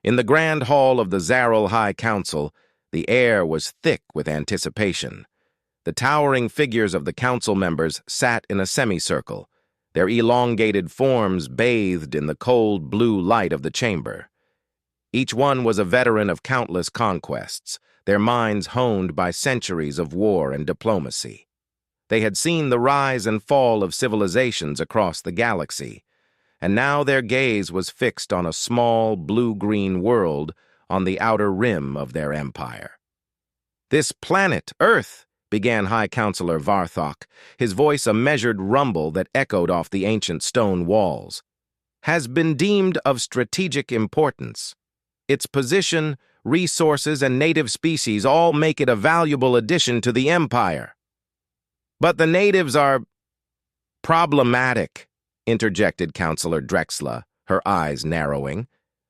In the grand hall of the Zaral High Council, the air was thick with anticipation. The towering figures of the council members sat in a semicircle, their elongated forms bathed in the cold blue light of the chamber. Each one was a veteran of countless conquests, their minds honed by centuries of war and diplomacy. They had seen the rise and fall of civilizations across the galaxy, and now their gaze was fixed on a small blue-green world on the outer rim of their empire. "This planet, Earth," began High Counselor Varthok, his voice a measured rumble that echoed off the ancient stone walls, "has been deemed of strategic importance. Its position, resources, and native species all make it a valuable addition to the Empire. But the natives are problematic," interjected Counselor Drexla, her eyes narrowing.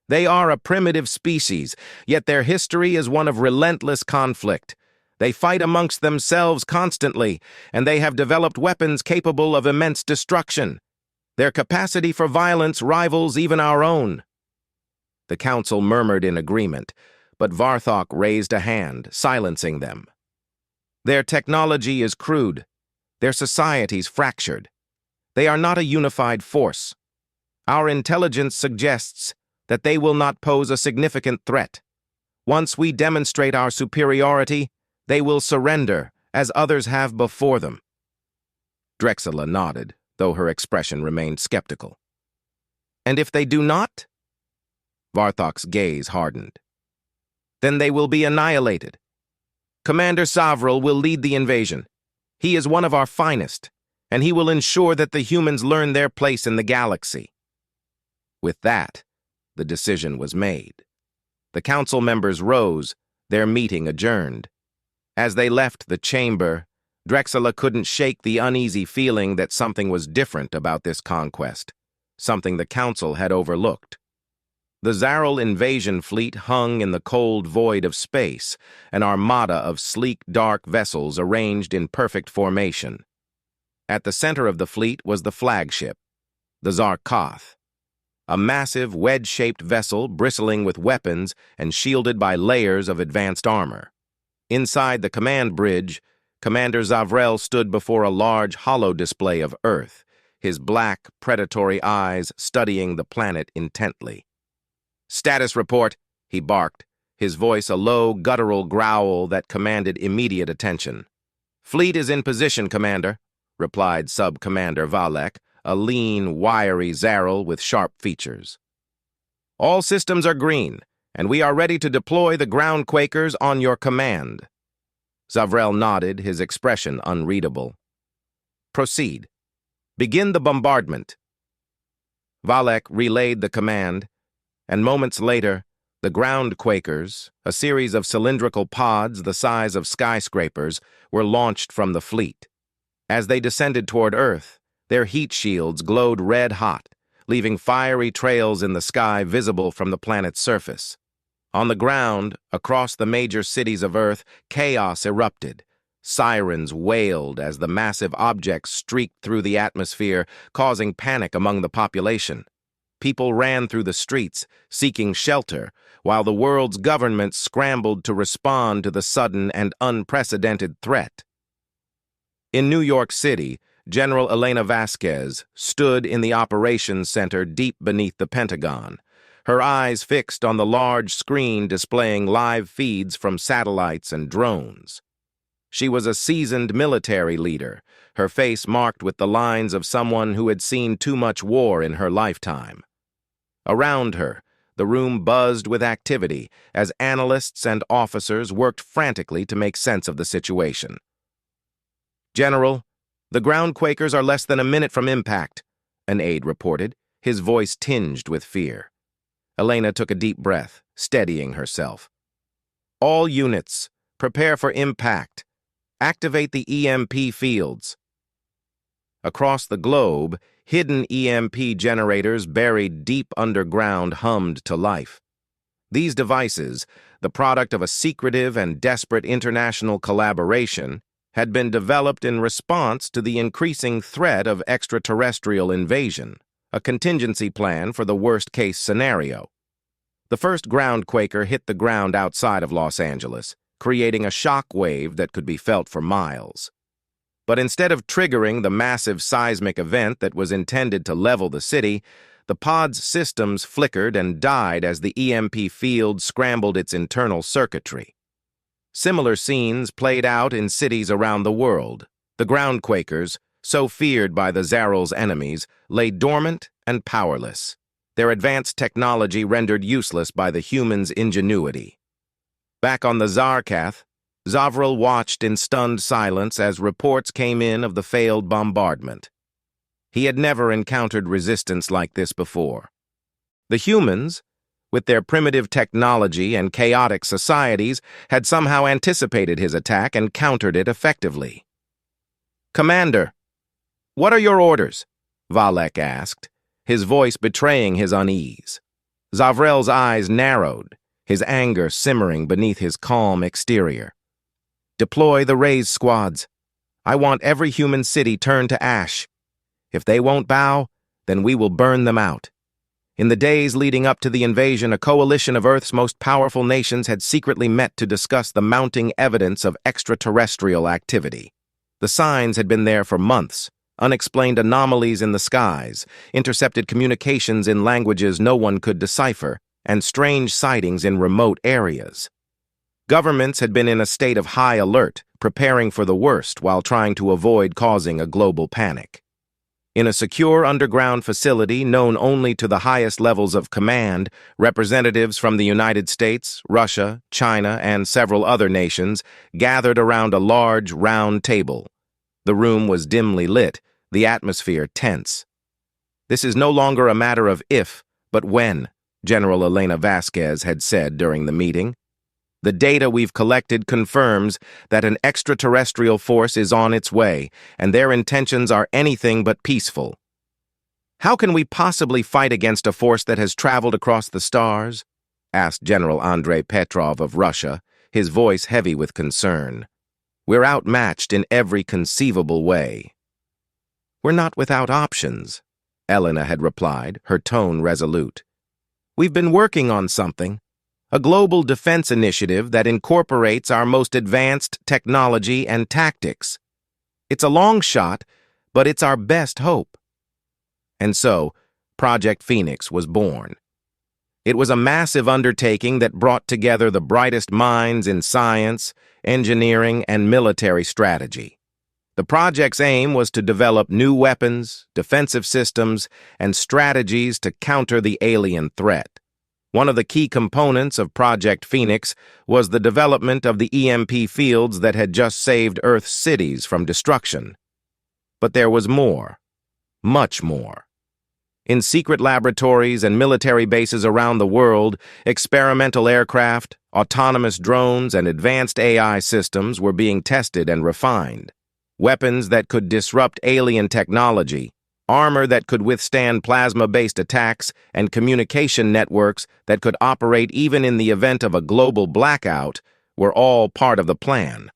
"They are a primitive species, yet their history is one of relentless conflict. They fight amongst themselves constantly, and they have developed weapons capable of immense destruction. Their capacity for violence rivals even our own." The council murmured in agreement, but Varthok raised a hand, silencing them. "Their technology is crude. Their societies fractured. They are not a unified force. Our intelligence suggests that they will not pose a significant threat. Once we demonstrate our superiority, they will surrender, as others have before them." Drexla nodded, though her expression remained skeptical. "And if they do not?" Varthok's gaze hardened. "Then they will be annihilated. Commander Savril will lead the invasion. He is one of our finest, and he will ensure that the humans learn their place in the galaxy." With that, the decision was made. The council members rose, their meeting adjourned. As they left the chamber, Drexla couldn't shake the uneasy feeling that something was different about this conquest, something the council had overlooked. The Zaral invasion fleet hung in the cold void of space, an armada of sleek, dark vessels arranged in perfect formation. At the center of the fleet was the flagship, the Zarkoth, a massive, wedge-shaped vessel bristling with weapons and shielded by layers of advanced armor. Inside the command bridge, Commander Zavrel stood before a large hollow display of Earth, his black, predatory eyes studying the planet intently. "Status report," he barked, his voice a low, guttural growl that commanded immediate attention. "Fleet is in position, Commander," replied Sub-Commander Valek, a lean, wiry Zaral with sharp features. "All systems are green, and we are ready to deploy the ground quakers on your command." Zavrel nodded, his expression unreadable. "Proceed. Begin the bombardment." Valek relayed the command, and moments later, the ground quakers, a series of cylindrical pods the size of skyscrapers, were launched from the fleet. As they descended toward Earth, their heat shields glowed red-hot, leaving fiery trails in the sky visible from the planet's surface. On the ground, across the major cities of Earth, chaos erupted. Sirens wailed as the massive objects streaked through the atmosphere, causing panic among the population. People ran through the streets, seeking shelter, while the world's governments scrambled to respond to the sudden and unprecedented threat. In New York City, General Elena Vasquez stood in the operations center deep beneath the Pentagon, her eyes fixed on the large screen displaying live feeds from satellites and drones. She was a seasoned military leader, her face marked with the lines of someone who had seen too much war in her lifetime. Around her, the room buzzed with activity as analysts and officers worked frantically to make sense of the situation. "General, the ground quakers are less than a minute from impact," an aide reported, his voice tinged with fear. Elena took a deep breath, steadying herself. "All units, prepare for impact. Activate the EMP fields." Across the globe, hidden EMP generators buried deep underground hummed to life. These devices, the product of a secretive and desperate international collaboration, had been developed in response to the increasing threat of extraterrestrial invasion, a contingency plan for the worst-case scenario. The first groundquaker hit the ground outside of Los Angeles, creating a shock wave that could be felt for miles. But instead of triggering the massive seismic event that was intended to level the city, the pod's systems flickered and died as the EMP field scrambled its internal circuitry. Similar scenes played out in cities around the world. The groundquakers, so feared by the Zaral's enemies, lay dormant and powerless, their advanced technology rendered useless by the humans' ingenuity. Back on the Zarkath, Zavral watched in stunned silence as reports came in of the failed bombardment. He had never encountered resistance like this before. The humans, with their primitive technology and chaotic societies, had somehow anticipated his attack and countered it effectively. "Commander, what are your orders?" Valek asked, his voice betraying his unease. Zavrel's eyes narrowed, his anger simmering beneath his calm exterior. "Deploy the raise squads. I want every human city turned to ash. If they won't bow, then we will burn them out." In the days leading up to the invasion, a coalition of Earth's most powerful nations had secretly met to discuss the mounting evidence of extraterrestrial activity. The signs had been there for months: unexplained anomalies in the skies, intercepted communications in languages no one could decipher, and strange sightings in remote areas. Governments had been in a state of high alert, preparing for the worst while trying to avoid causing a global panic. In a secure underground facility known only to the highest levels of command, representatives from the United States, Russia, China, and several other nations gathered around a large, round table. The room was dimly lit, the atmosphere tense. "This is no longer a matter of if, but when," General Elena Vasquez had said during the meeting. "The data we've collected confirms that an extraterrestrial force is on its way, and their intentions are anything but peaceful." "How can we possibly fight against a force that has traveled across the stars?" asked General Andrei Petrov of Russia, his voice heavy with concern. "We're outmatched in every conceivable way." "We're not without options," Elena had replied, her tone resolute. "We've been working on something. A global defense initiative that incorporates our most advanced technology and tactics. It's a long shot, but it's our best hope." And so, Project Phoenix was born. It was a massive undertaking that brought together the brightest minds in science, engineering, and military strategy. The project's aim was to develop new weapons, defensive systems, and strategies to counter the alien threat. One of the key components of Project Phoenix was the development of the EMP fields that had just saved Earth's cities from destruction. But there was more, much more. In secret laboratories and military bases around the world, experimental aircraft, autonomous drones, and advanced AI systems were being tested and refined. Weapons that could disrupt alien technology, armor that could withstand plasma-based attacks, and communication networks that could operate even in the event of a global blackout were all part of the plan.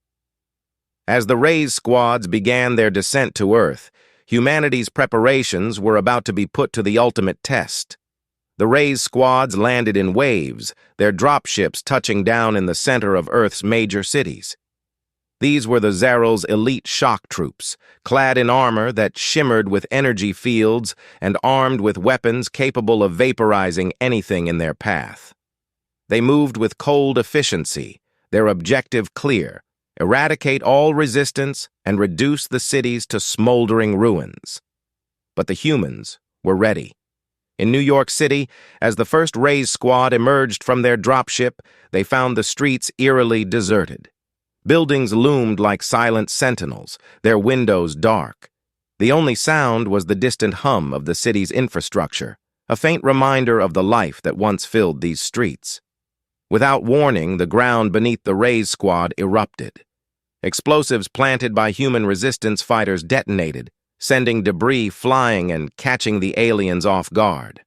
As the raise squads began their descent to Earth, humanity's preparations were about to be put to the ultimate test. The raise squads landed in waves, their dropships touching down in the center of Earth's major cities. These were the Zaral's elite shock troops, clad in armor that shimmered with energy fields and armed with weapons capable of vaporizing anything in their path. They moved with cold efficiency, their objective clear: eradicate all resistance and reduce the cities to smoldering ruins. But the humans were ready. In New York City, as the first raise squad emerged from their dropship, they found the streets eerily deserted. Buildings loomed like silent sentinels, their windows dark. The only sound was the distant hum of the city's infrastructure, a faint reminder of the life that once filled these streets. Without warning, the ground beneath the raise squad erupted. Explosives planted by human resistance fighters detonated, sending debris flying and catching the aliens off guard.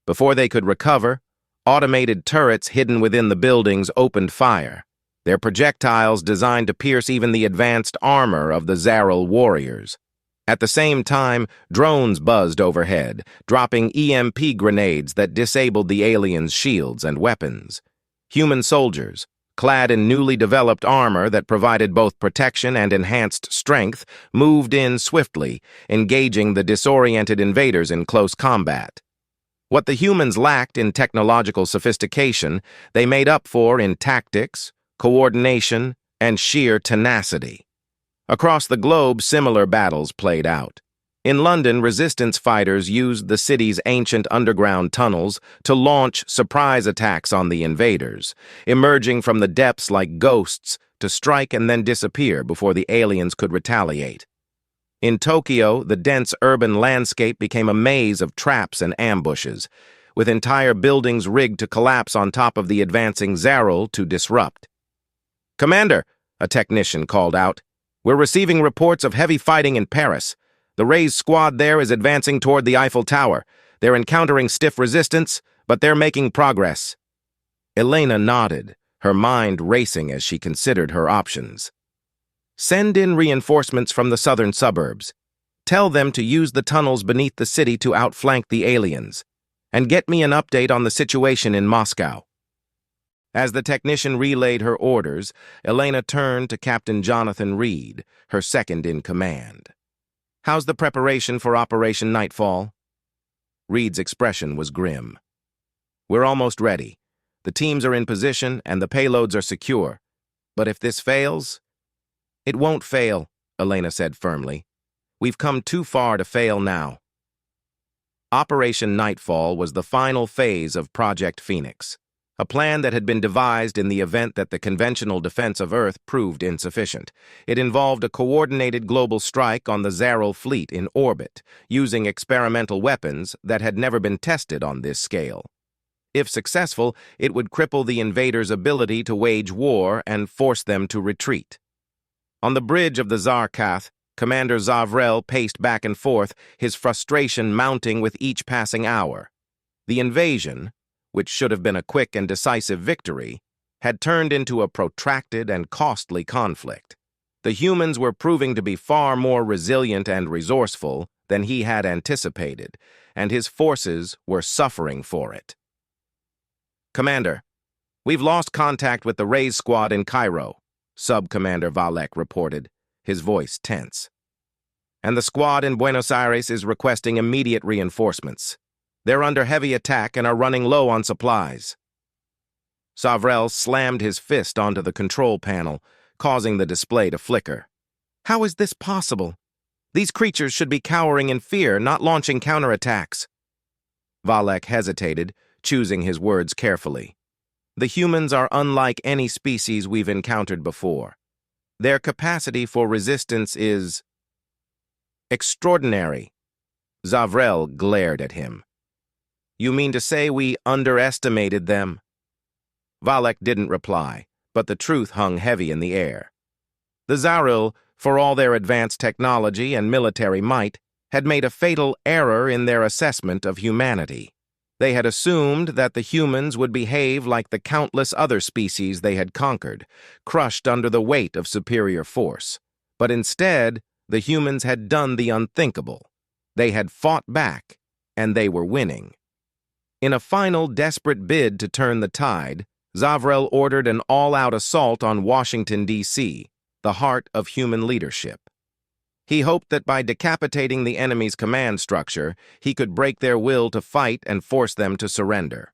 Before they could recover, automated turrets hidden within the buildings opened fire, their projectiles designed to pierce even the advanced armor of the Zaral warriors. At the same time, drones buzzed overhead, dropping EMP grenades that disabled the aliens' shields and weapons. Human soldiers, clad in newly developed armor that provided both protection and enhanced strength, moved in swiftly, engaging the disoriented invaders in close combat. What the humans lacked in technological sophistication, they made up for in tactics, coordination, and sheer tenacity. Across the globe, similar battles played out. In London, resistance fighters used the city's ancient underground tunnels to launch surprise attacks on the invaders, emerging from the depths like ghosts to strike and then disappear before the aliens could retaliate. In Tokyo, the dense urban landscape became a maze of traps and ambushes, with entire buildings rigged to collapse on top of the advancing Zarul to disrupt. "Commander," a technician called out, "we're receiving reports of heavy fighting in Paris. The Rays squad there is advancing toward the Eiffel Tower. They're encountering stiff resistance, but they're making progress." Elena nodded, her mind racing as she considered her options. "Send in reinforcements from the southern suburbs. Tell them to use the tunnels beneath the city to outflank the aliens. And get me an update on the situation in Moscow." As the technician relayed her orders, Elena turned to Captain Jonathan Reed, her second in command. "How's the preparation for Operation Nightfall?" Reed's expression was grim. "We're almost ready. The teams are in position and the payloads are secure. But if this fails—" "It won't fail," Elena said firmly. "We've come too far to fail now." Operation Nightfall was the final phase of Project Phoenix, a plan that had been devised in the event that the conventional defense of Earth proved insufficient. It involved a coordinated global strike on the Zarul fleet in orbit, using experimental weapons that had never been tested on this scale. If successful, it would cripple the invaders' ability to wage war and force them to retreat. On the bridge of the Zarkath, Commander Zavrel paced back and forth, his frustration mounting with each passing hour. The invasion, which should have been a quick and decisive victory, had turned into a protracted and costly conflict. The humans were proving to be far more resilient and resourceful than he had anticipated, and his forces were suffering for it. "Commander, we've lost contact with the Rays squad in Cairo," Sub-Commander Valek reported, his voice tense. "And the squad in Buenos Aires is requesting immediate reinforcements. They're under heavy attack and are running low on supplies." Zavrel slammed his fist onto the control panel, causing the display to flicker. "How is this possible? These creatures should be cowering in fear, not launching counterattacks." Valek hesitated, choosing his words carefully. "The humans are unlike any species we've encountered before. Their capacity for resistance is extraordinary." Zavrel glared at him. "You mean to say we underestimated them?" Valek didn't reply, but the truth hung heavy in the air. The Zarul, for all their advanced technology and military might, had made a fatal error in their assessment of humanity. They had assumed that the humans would behave like the countless other species they had conquered, crushed under the weight of superior force. But instead, the humans had done the unthinkable. They had fought back, and they were winning. In a final desperate bid to turn the tide, Zavrel ordered an all-out assault on Washington, D.C., the heart of human leadership. He hoped that by decapitating the enemy's command structure, he could break their will to fight and force them to surrender.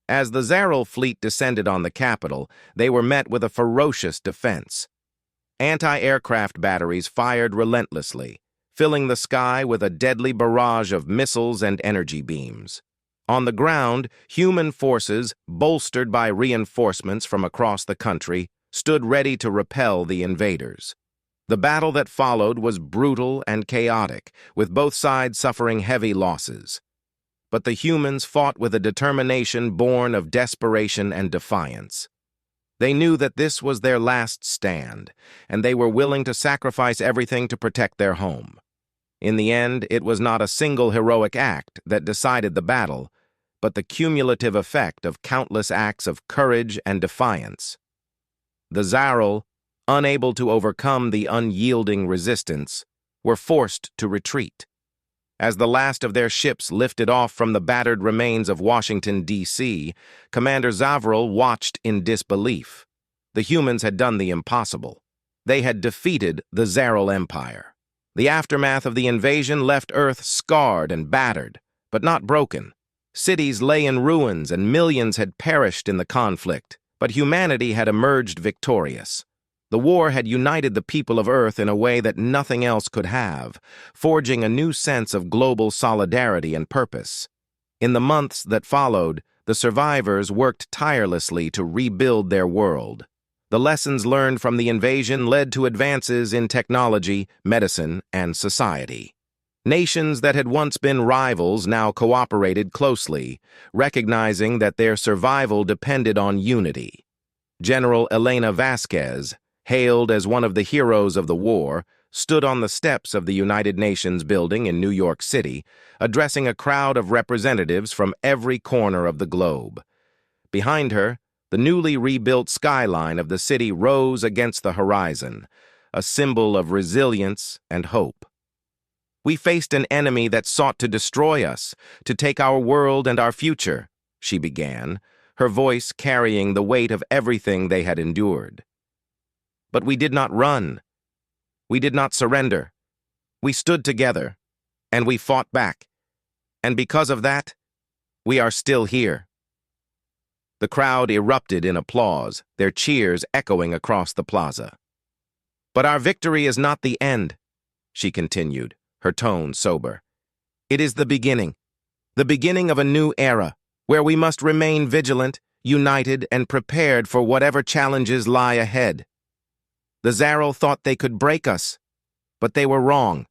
As the Zarul fleet descended on the capital, they were met with a ferocious defense. Anti-aircraft batteries fired relentlessly, filling the sky with a deadly barrage of missiles and energy beams. On the ground, human forces, bolstered by reinforcements from across the country, stood ready to repel the invaders. The battle that followed was brutal and chaotic, with both sides suffering heavy losses. But the humans fought with a determination born of desperation and defiance. They knew that this was their last stand, and they were willing to sacrifice everything to protect their home. In the end, it was not a single heroic act that decided the battle, but the cumulative effect of countless acts of courage and defiance. The Zarul, unable to overcome the unyielding resistance, were forced to retreat. As the last of their ships lifted off from the battered remains of Washington, D.C., Commander Zavrel watched in disbelief. The humans had done the impossible. They had defeated the Zaral Empire. The aftermath of the invasion left Earth scarred and battered, but not broken. Cities lay in ruins and millions had perished in the conflict, but humanity had emerged victorious. The war had united the people of Earth in a way that nothing else could have, forging a new sense of global solidarity and purpose. In the months that followed, the survivors worked tirelessly to rebuild their world. The lessons learned from the invasion led to advances in technology, medicine, and society. Nations that had once been rivals now cooperated closely, recognizing that their survival depended on unity. General Elena Vasquez, hailed as one of the heroes of the war, stood on the steps of the United Nations building in New York City, addressing a crowd of representatives from every corner of the globe. Behind her, the newly rebuilt skyline of the city rose against the horizon, a symbol of resilience and hope. "We faced an enemy that sought to destroy us, to take our world and our future," she began, her voice carrying the weight of everything they had endured. "But we did not run. We did not surrender. We stood together, and we fought back. And because of that, we are still here." The crowd erupted in applause, their cheers echoing across the plaza. "But our victory is not the end," she continued, her tone sober. "It is the beginning of a new era, where we must remain vigilant, united, and prepared for whatever challenges lie ahead. The Zaral thought they could break us, but they were wrong.